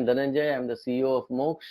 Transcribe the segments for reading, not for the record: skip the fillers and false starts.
am Dhananjay. I am the CEO of Moksh,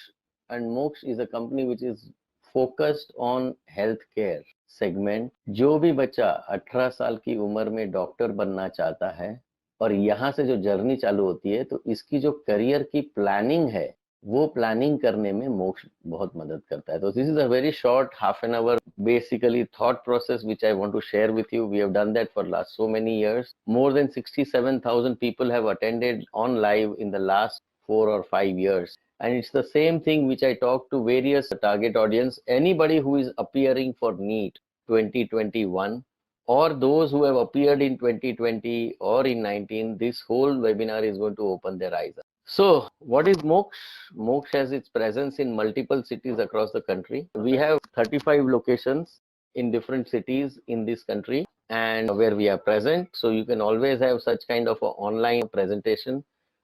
and Moksh is a company which is focused on healthcare segment. जो भी बच्चा 18 साल की उम्र में डॉक्टर बनना चाहता है और यहाँ से जो जर्नी चालू होती है, तो इसकी जो करियर की प्लानिंग है, वो प्लानिंग करने में मोक्ष बहुत मदद करता है. तो this is a very short half an hour basically thought process which I want to share with you. We have done that for last so many years. More than 67,000 people have attended on live in the last 4 or 5 years. And it's the same thing which I talk to various target audience. Anybody who is appearing for NEET 2021 or those who have appeared in 2020 or in 19, this whole webinar is going to open their eyes. So, what is Moksh? Moksh has its presence in multiple cities across the country. We have 35 locations in different cities in this country and where we are present. So, you can always have such kind of an online presentation,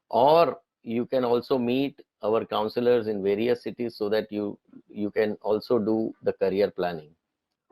or you can also meet our counselors in various cities so that you can also do the career planning.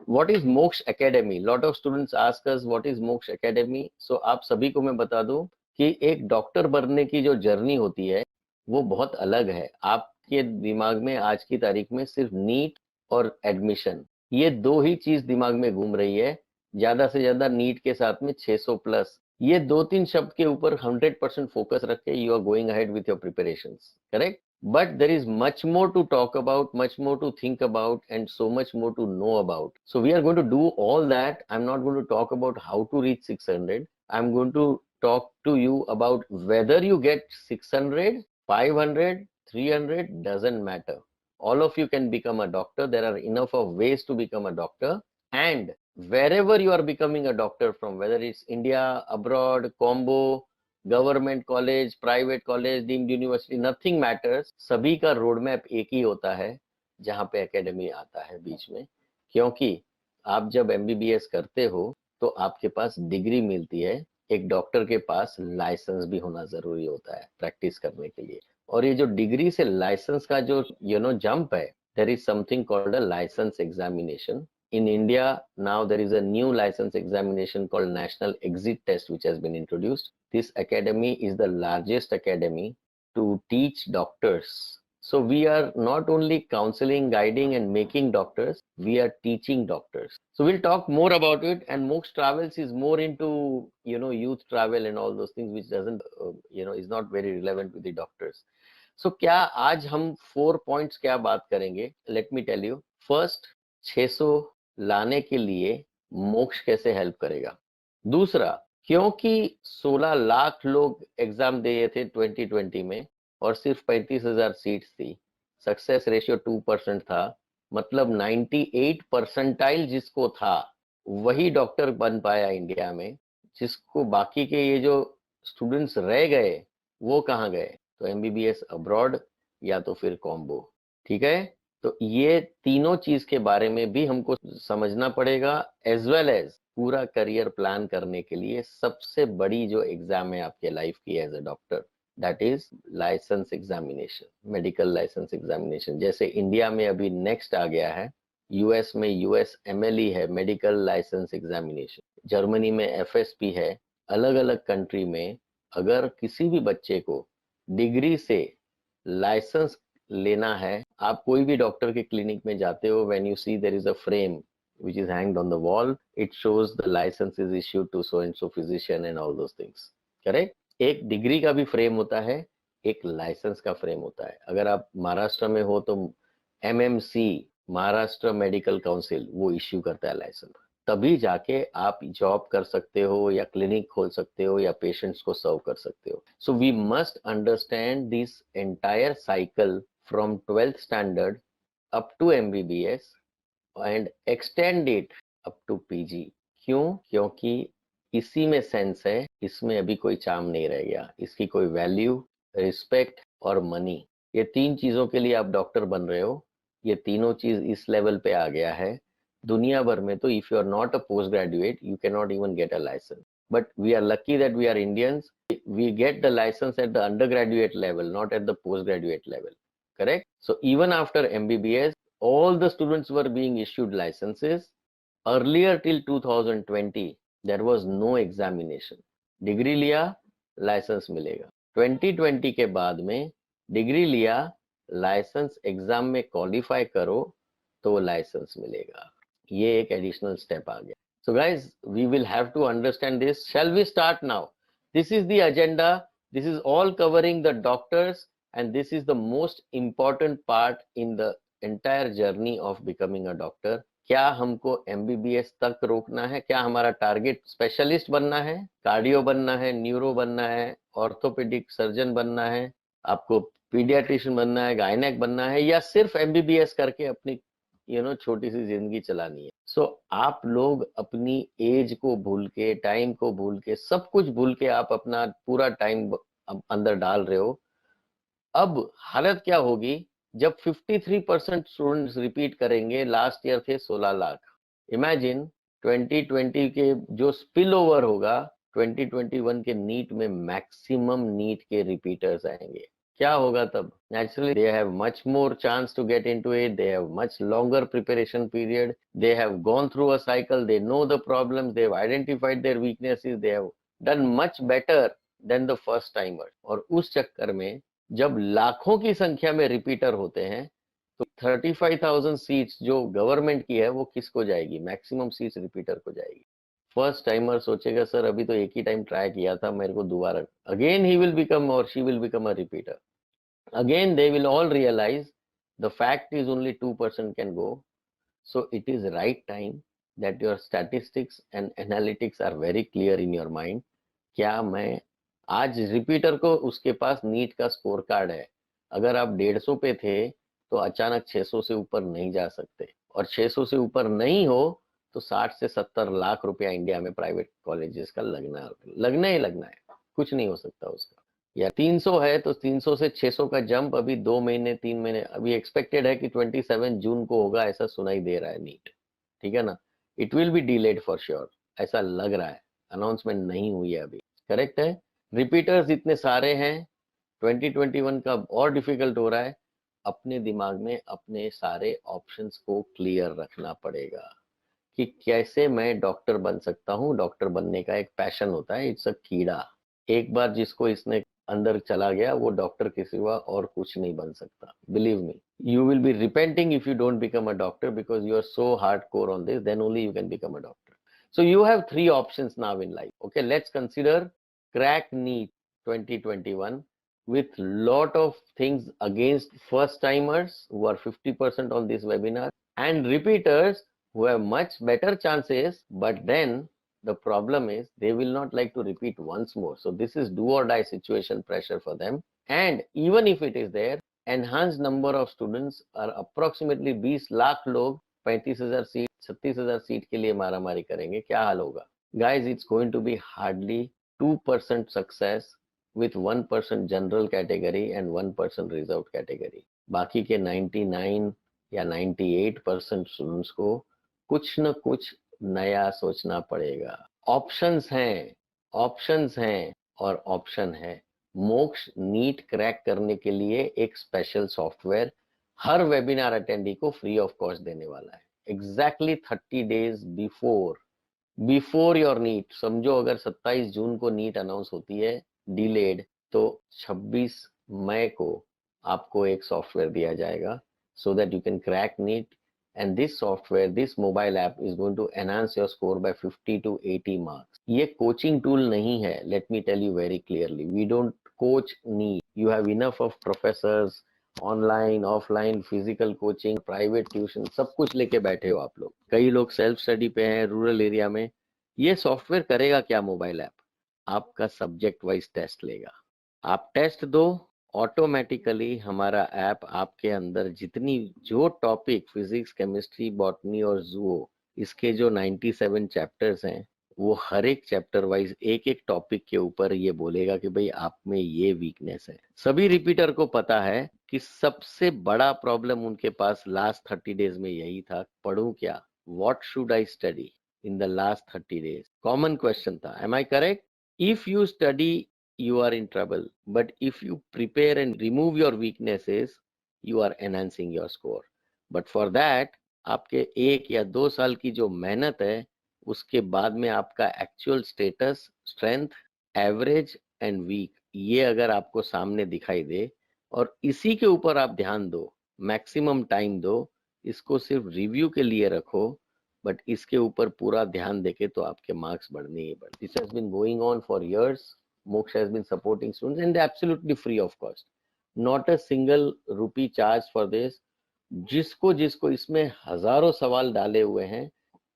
What is Moksh Academy? Lot of students ask us what is Moksh Academy. So आप सभी को मैं बता दूं कि एक doctor बनने की जो जर्नी होती है वो बहुत अलग है. आपके दिमाग में आज की तारीख में सिर्फ नीट और एडमिशन, ये दो ही चीज दिमाग में घूम रही है. ज्यादा से ज्यादा नीट के साथ में 600 प्लस, ये दो तीन शब्द के ऊपर 100% फोकस रख के you are going ahead with your preparations. Correct? But there is much more to talk about, much more to think about, and so much more to know about. So we are going to do all that. I'm not going to talk about how to reach 600. I'm going to talk to you about whether you get 600, 500, 300, doesn't matter. All of you can become a doctor. There are enough of ways to become a doctor. And wherever you are becoming a doctor from, whether it's India, abroad, combo, government college, private college, deemed university, nothing matters. सभी का road map एक ही होता है जहां पे academy आता है बीच में. क्योंकि आप जब एमबीबीएस करते हो तो आपके पास डिग्री मिलती है, एक डॉक्टर के पास लाइसेंस भी होना जरूरी होता है प्रैक्टिस करने के लिए. और ये जो डिग्री से लाइसेंस का जो जंप है, there is something called a license examination. In India, now there is a new license examination called National Exit Test which has been introduced. This academy is the largest academy to teach doctors. So we are not only counseling, guiding and making doctors, we are teaching doctors. So we'll talk more about it. And Moksh Travels is more into, youth travel and all those things which doesn't, is not very relevant with the doctors. So क्या आज हम 4 points क्या बात करेंगे? Let me tell you. First, 600 लाने के लिए मोक्ष कैसे हेल्प करेगा. दूसरा, क्योंकि 16 लाख लोग एग्जाम दिए थे 2020 में और सिर्फ 35,000 सीट्स थी, सक्सेस रेशियो 2% था, मतलब 98 परसेंटाइल जिसको था वही डॉक्टर बन पाया इंडिया में. जिसको बाकी के ये जो स्टूडेंट्स रह गए वो कहाँ गए? तो एमबीबीएस अब्रॉड या तो फिर कॉम्बो. ठीक है? तो ये तीनों चीज के बारे में भी हमको समझना पड़ेगा, एज वेल एज पूरा करियर प्लान करने के लिए सबसे बड़ी जो एग्जाम है आपके लाइफ की as a doctor, that is license examination, medical license examination. जैसे इंडिया में अभी नेक्स्ट आ गया है, यूएस में यूएसएमएलई है, मेडिकल लाइसेंस एग्जामिनेशन. जर्मनी में एफएसपी है. अलग अलग कंट्री में अगर किसी भी बच्चे को डिग्री से लाइसेंस लेना है, आप कोई भी डॉक्टर के क्लिनिक में जाते हो, when you see there is a frame which is hanged on the wall, it shows the license is issued to so and so physician and all those things. Correct? एक degree का भी frame होता है, एक licence का frame होता है. अगर आप महाराष्ट्र में हो तो एमएमसी, महाराष्ट्र मेडिकल काउंसिल, वो इश्यू करता है लाइसेंस. तभी जाके आप जॉब कर सकते हो या क्लिनिक खोल सकते हो या पेशेंट्स को सर्व कर सकते हो. So we must understand this entire cycle from 12th standard up to MBBS and extend it up to PG. क्यों? क्योंकि इसी में सेंस है, इसमें अभी कोई चार्म नहीं रह गया. इसकी कोई वैल्यू, रिस्पेक्ट और मनी, ये तीन चीजों के लिए आप डॉक्टर बन रहे हो. ये तीनों चीज इस लेवल पे आ गया है. दुनिया भर में तो if you are not a post graduate you can not even get a license. But we are lucky that we are Indians. We get the license at the undergraduate level, not at the postgraduate level. Correct? So even after MBBS, all the students were being issued licenses. Earlier till 2020, there was no examination. Degree लिया, licence मिलेगा. 2020 के बाद में degree लिया, licence exam में qualify करो तो वो लाइसेंस मिलेगा। ये एक एडिशनल स्टेप आ गया। So guys, we will have to understand this. Shall we start now? This is the agenda, this is all covering the doctors, and this is the most important part in the entire journey of becoming a doctor. क्या हमको MBBS तक रोकना है? क्या हमारा target specialist बनना है, cardio बनना है, न्यूरो बनना है, ऑर्थोपेडिक सर्जन बनना है, आपको पीडियाट्रिशियन बनना है, गायनेक बनना है, या सिर्फ एमबीबीएस करके अपनी छोटी सी जिंदगी चलानी है? सो आप लोग अपनी एज को भूल के, टाइम को भूल के, सब कुछ भूल के आप अपना पूरा टाइम अंदर डाल रहे हो। अब हालत क्या होगी जब 53% स्टूडेंट्स रिपीट करेंगे? लास्ट ईयर थे 16 लाख। इमेजिन 2020 के जो स्पिल ओवर होगा, 2021 के नीट में मैक्सिमम नीट के रिपीटर्स आएंगे। क्या होगा तब? Naturally, they have much more chance to get into it. They have much longer preparation period. They have gone through a cycle. They know the problems. They have identified their weaknesses. They have done much better than the first timers. और उस चक्कर में जब लाखों की संख्या में repeater होते हैं, तो 35,000 सीट्स जो गवर्नमेंट की है वो किसको जाएगी? मैक्सिमम सीट्स रिपीटर को जाएगी। फर्स्ट टाइमर सोचेगा सर अभी तो एक ही टाइम ट्राई किया था, मेरे को दोबारा, अगेन ही विल बिकम और she will become a repeater. Again they will all realize the fact is only 2% can go. So it is right time that your statistics and analytics are very clear in your mind. क्या मैं आज repeater को उसके पास NEET का score card है, अगर आप 150 पे थे तो अचानक 600 से ऊपर नहीं जा सकते, और 600 से ऊपर नहीं हो तो 60 से 70 लाख रुपया इंडिया में प्राइवेट कॉलेजेस का लगना ही लगना है, कुछ नहीं हो सकता उसका। या 300 है तो 300 से 600 का जंप अभी 2 महीने 3 महीने, अभी एक्सपेक्टेड है कि 27 जून को होगा, ऐसा सुनाई दे रहा है नीट, ठीक है ना? It will be delayed for sure, ऐसा लग रहा है, अनाउंसमेंट नहीं हुई है अभी। करेक्ट है? रिपीटर्स इतने सारे हैं, 2021 का और डिफिकल्ट हो रहा है। अपने दिमाग में अपने सारे ऑप्शंस को क्लियर रखना पड़ेगा कि कैसे मैं डॉक्टर बन सकता हूँ। डॉक्टर बनने का एक पैशन होता है, इट्स अ कीड़ा। एक बार जिसको इसने अंदर चला गया वो डॉक्टर के सिवा और कुछ नहीं बन सकता। Believe me, you will be repenting if you don't become a doctor because you are so hard core on this, then only you can become a doctor. So you have 3 options now in life. Okay, let's consider crack NEET 2021 with lot of things against first timers who are 50% on this webinar, and repeaters who have much better chances, but then the problem is they will not like to repeat once more. So this is do or die situation pressure for them. And even if it is there, enhanced number of students are approximately 20 lakh लोग 35,000 seat 36,000 seat के लिए मारामारी करेंगे, क्या हाल होगा? Guys, it's going to be hardly 2% success with 1% general category and 1% reserve category. बाकी के 99 या 98% स्टूडेंट्स को कुछ न कुछ नया सोचना पड़ेगा. ऑप्शंस हैं, ऑप्शंस हैं और ऑप्शन है. मोक्ष नीट क्रैक करने के लिए एक स्पेशल सॉफ्टवेयर हर वेबिनार अटेंडी को फ्री ऑफ कॉस्ट देने वाला है. Exactly 30 days before your NEET. समझो अगर 27 जून को नीट अनाउंस होती है डिलेड, तो 26 मई को आपको एक सॉफ्टवेयर दिया जाएगा so that you can crack NEET. And this software, this mobile app is going to enhance your score by 50 to 80 marks. ये कोचिंग टूल नहीं है, let me tell you very clearly. We don't coach NEET. You have enough of professors, online offline physical coaching, private tuition, सब कुछ लेके बैठे हो आप लोग. कई लोग सेल्फ स्टडी पे हैं रूरल एरिया में. ये सॉफ्टवेयर करेगा क्या? मोबाइल ऐप आपका सब्जेक्ट वाइज टेस्ट लेगा. आप टेस्ट दो, ऑटोमेटिकली हमारा ऐप आपके अंदर जितनी जो टॉपिक फिजिक्स, केमिस्ट्री, बॉटनी और जूओ, इसके जो 97 चैप्टर्स हैं, वो हर एक चैप्टर वाइज एक एक टॉपिक के ऊपर ये बोलेगा कि भाई आप में ये वीकनेस है. सभी रिपीटर को पता है कि सबसे बड़ा प्रॉब्लम उनके पास लास्ट 30 डेज में यही था, पढ़ूं क्या, what should I study in the last 30 days. Common question था. Am I correct? If you study you are in trouble, but if you prepare and remove your weaknesses, you are enhancing your score. But for that आपके 1 या 2 साल की जो मेहनत है, उसके बाद में आपका actual status, strength, average and weak, ये अगर आपको सामने दिखाई दे और इसी के ऊपर आप ध्यान दो, मैक्सिमम टाइम दो, इसको सिर्फ रिव्यू के लिए रखो, बट इसके ऊपर पूरा ध्यान देके तो आपके मार्क्स बढ़ने ही बढ़. This has been going on for years. Moksha has been supporting students and they're absolutely free of cost. Not a single rupee charge for this. जिसको जिसको इसमें हजारों सवाल डाले हुए हैं.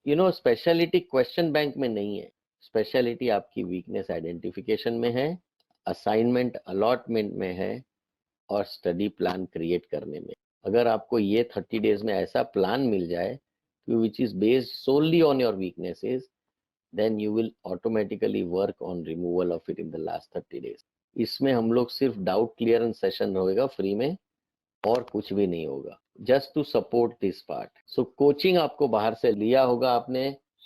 You know, speciality question bank में नहीं है, स्पेशलिटी आपकी वीकनेस आइडेंटिफिकेशन में है, असाइनमेंट अलॉटमेंट में है, और स्टडी प्लान क्रिएट करने में. अगर आपको ये 30 डेज में ऐसा प्लान मिल जाए which is based solely on your weaknesses, then you will automatically work on removal of it in the last 30 days. इसमें हम लोग सिर्फ डाउट क्लियरेंस सेशन होगा फ्री में, और कुछ भी नहीं होगा, just to support this part. So coaching आपको बाहर से लिया होगा आपने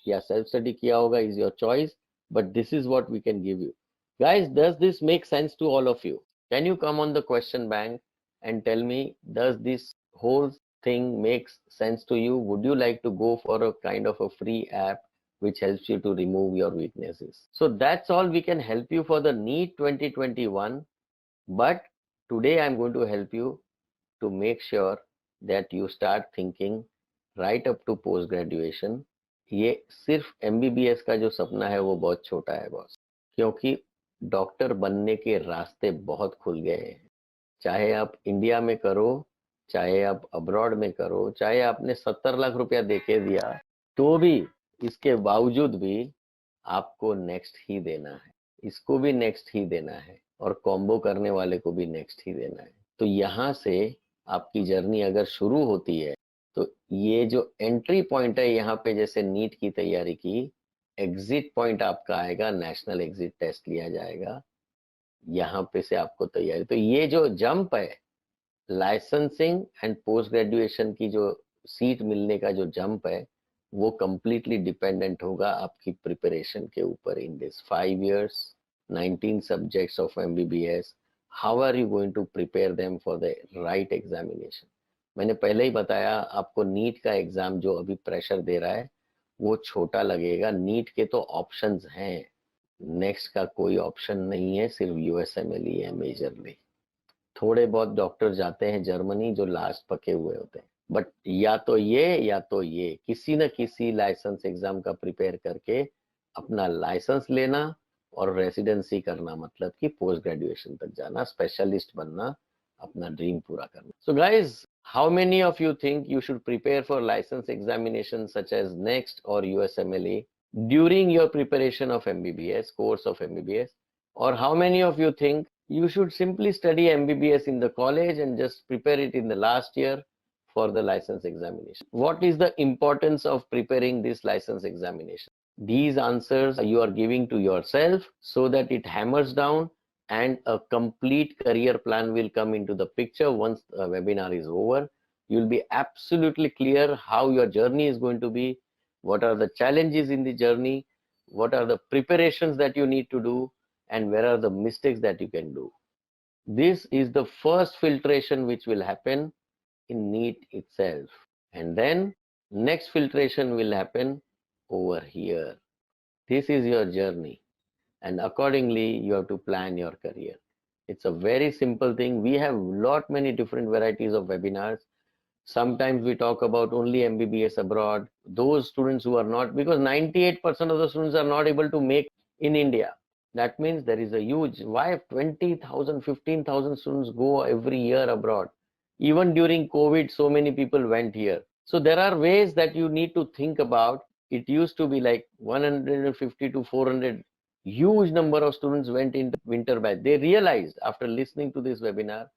या सेल्फ स्टडी किया होगा, is your choice, but this is what we can give you. guys, does this make sense to all of you? Can you come on the question bank and tell me, does this whole thing makes sense to you? Would you like to go for a kind of a free app which helps you to remove your weaknesses? So that's all we can help you for the NEET 2021. But today I'm going to help you to make sure that you start thinking right up to post graduation. ये सिर्फ MBBS का जो सपना है वो बहुत छोटा है बॉस, क्योंकि डॉक्टर बनने के रास्ते बहुत खुल गए हैं. चाहे आप इंडिया में करो, चाहे आप अब्रॉड में करो, चाहे आपने 70 लाख रुपया देके दिया, तो भी इसके बावजूद भी आपको नेक्स्ट ही देना है, इसको भी नेक्स्ट ही देना है, और कॉम्बो करने वाले को भी नेक्स्ट ही देना है. तो यहाँ से आपकी जर्नी अगर शुरू होती है, तो ये जो एंट्री पॉइंट है यहाँ पे, जैसे नीट की तैयारी की, एग्जिट पॉइंट आपका आएगा, नेशनल एग्जिट टेस्ट लिया जाएगा, यहाँ पे से आपको तैयारी. तो ये जो जंप है, लाइसेंसिंग एंड पोस्ट ग्रेजुएशन की जो सीट मिलने का जो जंप है, वो कंप्लीटली डिपेंडेंट होगा आपकी प्रिपरेशन के ऊपर. In this 5 years, 19 subjects of MBBS, how are you going to prepare them for the right examination. मैंने पहले ही बताया आपको, नीट का एग्जाम जो अभी प्रेशर दे रहा है वो छोटा लगेगा. नीट के तो ऑप्शंस हैं, नेक्स्ट का कोई ऑप्शन नहीं है, सिर्फ USMLE ही है मेजरली. थोड़े बहुत डॉक्टर जाते हैं जर्मनी जो लास्ट पके हुए होते हैं, बट या तो ये किसी न किसी लाइसेंस एग्जाम का प्रिपेयर करके अपना लाइसेंस लेना और रेसिडेंसी करना, मतलब कि पोस्ट ग्रेजुएशन तक जाना, स्पेशलिस्ट बनना, अपना ड्रीम पूरा करना. So guys, how many of you think you should prepare for license examinations such as NEXT or USMLE during your preparation of MBBS, course of MBBS? Or how many of you think you should simply study MBBS in the college and just prepare it in the last year for the license examination? What is the importance of preparing this license examination? These answers you are giving to yourself so that it hammers down, and a complete career plan will come into the picture once the webinar is over. You'll be absolutely clear how your journey is going to be, what are the challenges in the journey, what are the preparations that you need to do, and where are the mistakes that you can do. This is the first filtration which will happen in NEET itself, and then next filtration will happen over here. This is your journey, and accordingly you have to plan your career. It's a very simple thing. We have many different varieties of webinars. Sometimes we talk about only MBBS abroad, those students who are not, because 98% of the students are not able to make in India. That means there is a huge, why 20,000, 15,000 students go every year abroad. Even during COVID, so many people went here. So there are ways that you need to think about. It used to be like 150 to 400, huge number of students went into winter batch. They realized after listening to this webinar,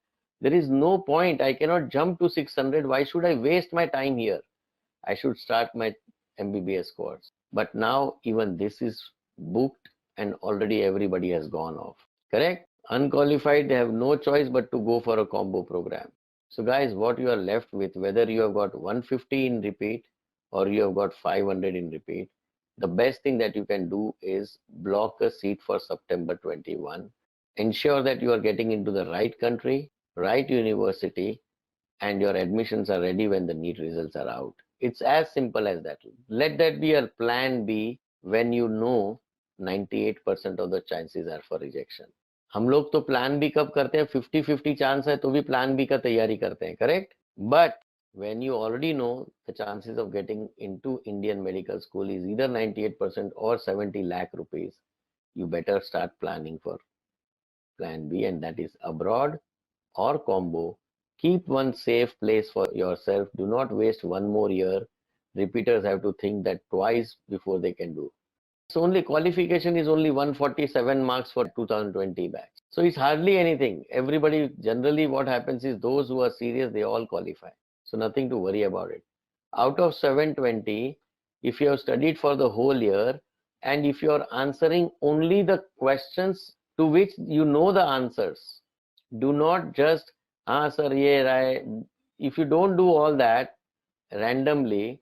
there is no point. I cannot jump to 600. Why should I waste my time here? I should start my MBBS course. But now even this is booked and already everybody has gone off. Correct? Unqualified, they have no choice but to go for a combo program. So guys, what you are left with, whether you have got 150 in repeat or you have got 500 in repeat, the best thing that you can do is block a seat for September 21. Ensure that you are getting into the right country, right university, and your admissions are ready when the NEET results are out. It's as simple as that. Let that be your plan B when you know 98% of the chances are for rejection. हम लोग तो plan B कब करते हैं, 50-50 chance है तो भी plan B का तैयारी करते हैं, correct? But when you already know the chances of getting into Indian medical school is either 98% or 70 lakh rupees, you better start planning for plan B, and that is abroad or combo. Keep one safe place for yourself. Do not waste one more year. Repeaters have to think that twice before they can do. So only qualification is only 147 marks for 2020 batch. So it's hardly anything. Everybody, generally what happens is those who are serious, they all qualify. So nothing to worry about it. Out of 720, if you have studied for the whole year and if you are answering only the questions to which you know the answers, do not just, ah, sir, ye right. If you don't do all that randomly,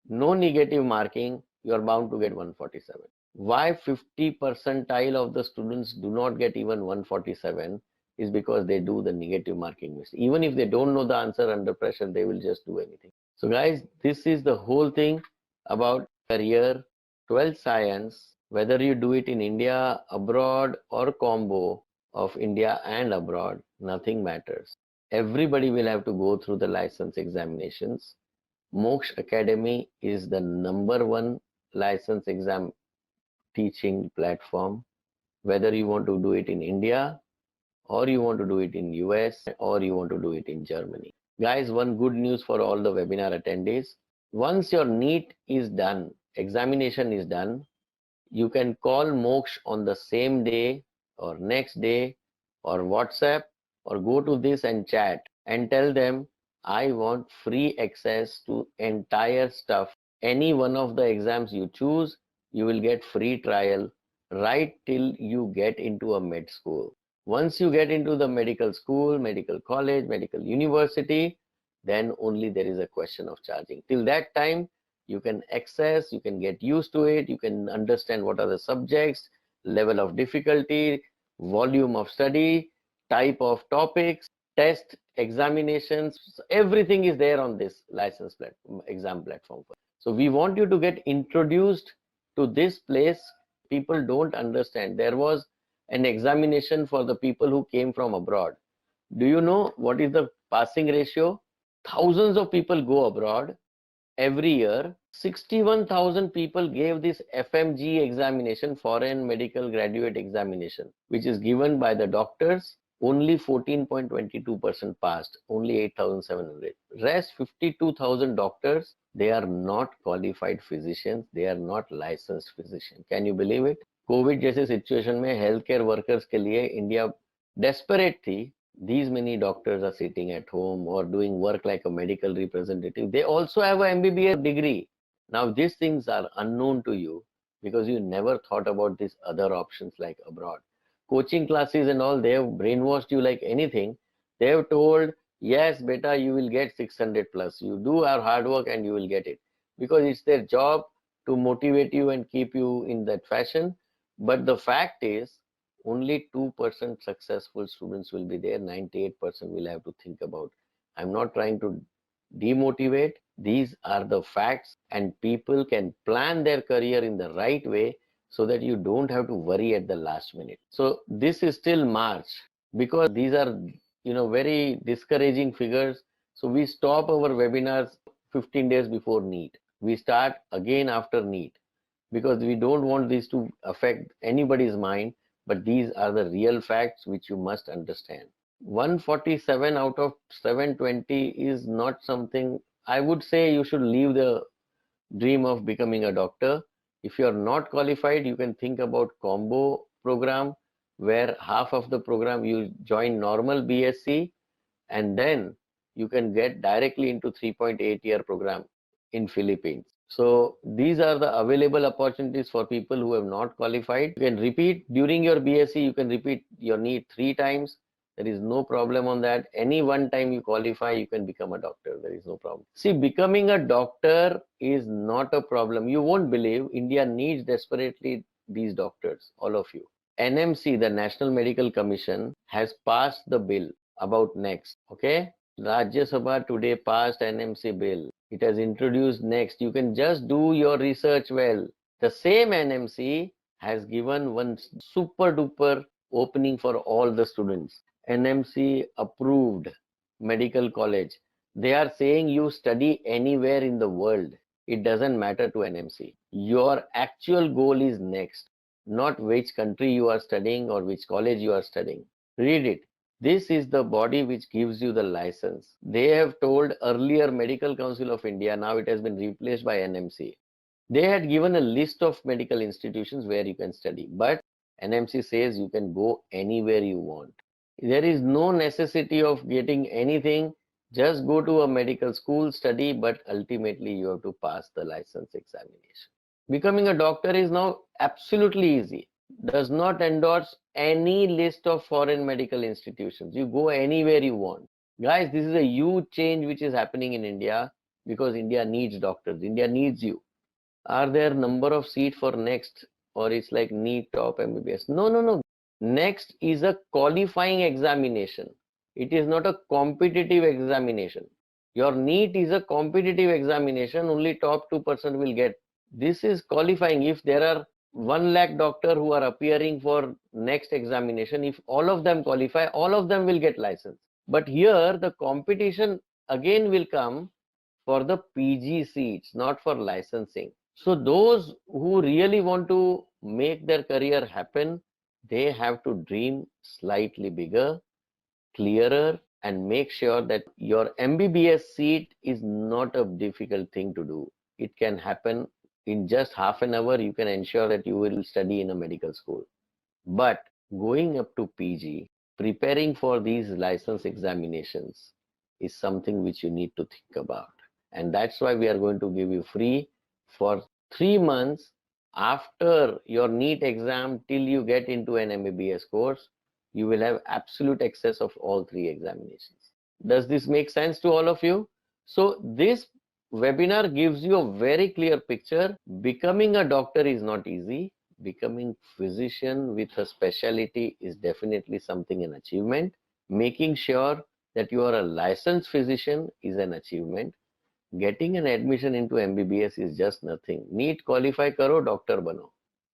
no negative marking, you are bound to get 147. Why 50 percentile of the students do not get even 147 is because they do the negative marking mistake. Even if they don't know the answer under pressure, they will just do anything. So guys, this is the whole thing about career 12th science, whether you do it in India, abroad, or combo of India and abroad, nothing matters. Everybody will have to go through the license examinations. Moksha Academy is the #1 license exam teaching platform, whether you want to do it in India or you want to do it in US or you want to do it in Germany. Guys, one good news for all the webinar attendees. Once your NEET is done, examination is done, you can call Moksh on the same day or next day or WhatsApp or go to this and chat and tell them, I want free access to entire stuff. Any one of the exams you choose, you will get free trial right till you get into a med school. Once you get into the medical school, medical college, medical university, then only there is a question of charging. Till that time, you can access, you can get used to it, you can understand what are the subjects, level of difficulty, volume of study, type of topics, test, examinations, everything is there on this license platform, exam platform. So we want you to get introduced to this place. People don't understand. There was an examination for the people who came from abroad. Do you know what is the passing ratio? Thousands of people go abroad every year. 61,000 people gave this FMG examination, foreign medical graduate examination, which is given by the doctors. Only 14.22% passed, only 8,700. Rest 52,000 doctors, they are not qualified physicians, they are not licensed physicians. Can you believe it? Covid जैसे situation में health care workers के लिए India desperate थी. These many doctors are sitting at home or doing work like a medical representative. They also have a MBBS degree. Now these things are unknown to you because you never thought about these other options like abroad. Coaching classes and all, they have brainwashed you like anything. They have told, yes, beta, you will get 600 plus. You do our hard work and you will get it. Because it's their job to motivate you and keep you in that fashion. But the fact is, only 2% successful students will be there. 98% will have to think about. I'm not trying to demotivate. These are the facts, and people can plan their career in the right way so that you don't have to worry at the last minute. So this is still March, because these are very discouraging figures. So we stop our webinars 15 days before NEET. We start again after NEET, because we don't want this to affect anybody's mind, but these are the real facts which you must understand. 147 out of 720 is not something. I would say you should leave the dream of becoming a doctor. If you are not qualified, you can think about combo program, where half of the program you join normal BSc and then you can get directly into 3.8-year program in Philippines. So these are the available opportunities for people who have not qualified. You can repeat during your BSc, you can repeat your NEET 3 times. There is no problem on that. Any one time you qualify, you can become a doctor. There is no problem. See, becoming a doctor is not a problem. You won't believe, India needs desperately these doctors, all of you. NMC, the National Medical Commission, has passed the bill about next. Okay, Rajya Sabha today passed NMC bill. It has introduced next. You can just do your research well. The same NMC has given one super duper opening for all the students. NMC approved medical college. They are saying you study anywhere in the world. It doesn't matter to NMC. Your actual goal is next, not which country you are studying or which college you are studying. Read it. This is the body which gives you the license. They have told earlier Medical Council of India, now it has been replaced by NMC. They had given a list of medical institutions where you can study, but NMC says you can go anywhere you want. There is no necessity of getting anything. Just go to a medical school, study, but ultimately you have to pass the license examination. Becoming a doctor is now absolutely easy. Does not endorse any list of foreign medical institutions. You go anywhere you want. Guys, this is a huge change which is happening in India because India needs doctors. India needs you. Are there number of seat for next, or it's like NEET top MBBS? No. Next is a qualifying examination. It is not a competitive examination. Your NEET is a competitive examination. Only top 2% will get. This is qualifying. If there are 1 lakh doctor who are appearing for next examination, if all of them qualify, all of them will get license. But here the competition again will come for the PG seats, not for licensing. So those who really want to make their career happen, they have to dream slightly bigger, clearer, and make sure that your MBBS seat is not a difficult thing to do. It can happen in just half an hour. You can ensure that you will study in a medical school. But going up to PG, preparing for these license examinations is something which you need to think about. And that's why we are going to give you free for 3 months after your NEET exam till you get into an MBBS course. You will have absolute access of all 3 examinations. Does this make sense to all of you? So this webinar gives you a very clear picture. Becoming a doctor is not easy. Becoming physician with a specialty is definitely something, an achievement. Making sure that you are a licensed physician is an achievement. Getting an admission into MBBS is just nothing. NEET qualify karo, doctor bano.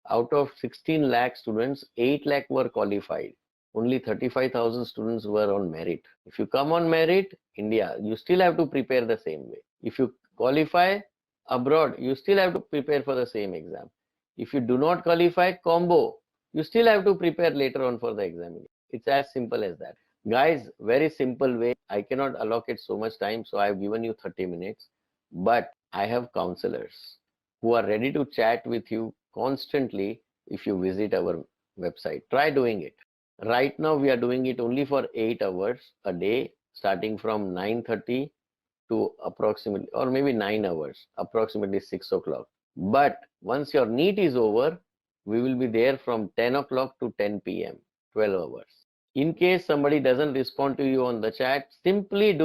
Out of 16 lakh students, 8 lakh were qualified. Only 35,000 students were on merit. If you come on merit, India, you still have to prepare the same way. If you qualify abroad, you still have to prepare for the same exam. If you do not qualify, combo, you still have to prepare later on for the examination. It's as simple as that. Guys, very simple way. I cannot allocate so much time, so I have given you 30 minutes. But I have counselors who are ready to chat with you constantly if you visit our website. Try doing it. Right now, we are doing it only for 8 hours a day, starting from 9:30 to approximately, or maybe 9 hours, approximately 6 o'clock. But once your NEET is over, we will be there from 10 o'clock to 10 p.m., 12 hours. In case somebody doesn't respond to you on the chat, simply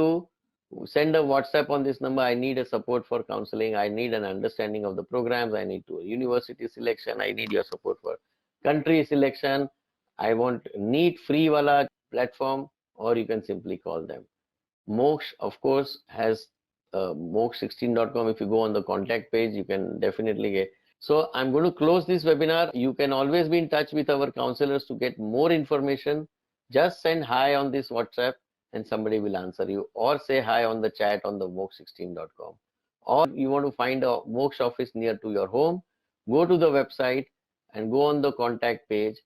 send a WhatsApp on this number. I need a support for counseling. I need an understanding of the programs. I need to university selection. I need your support for country selection. I want NEET free wala platform, or you can simply call them. Moksh, of course, has moksh16.com. If you go on the contact page, you can definitely get. So I'm going to close this webinar. You can always be in touch with our counselors to get more information. Just send hi on this WhatsApp and somebody will answer you, or say hi on the chat on the moksh16.com. Or you want to find a Moksh office near to your home, go to the website and go on the contact page.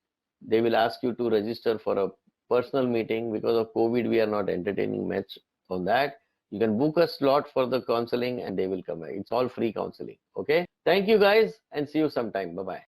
They will ask you to register for a personal meeting. Because of COVID, we are not entertaining much on that. You can book a slot for the counseling and they will come. It's all free counseling. Okay. Thank you guys and see you sometime. Bye-bye.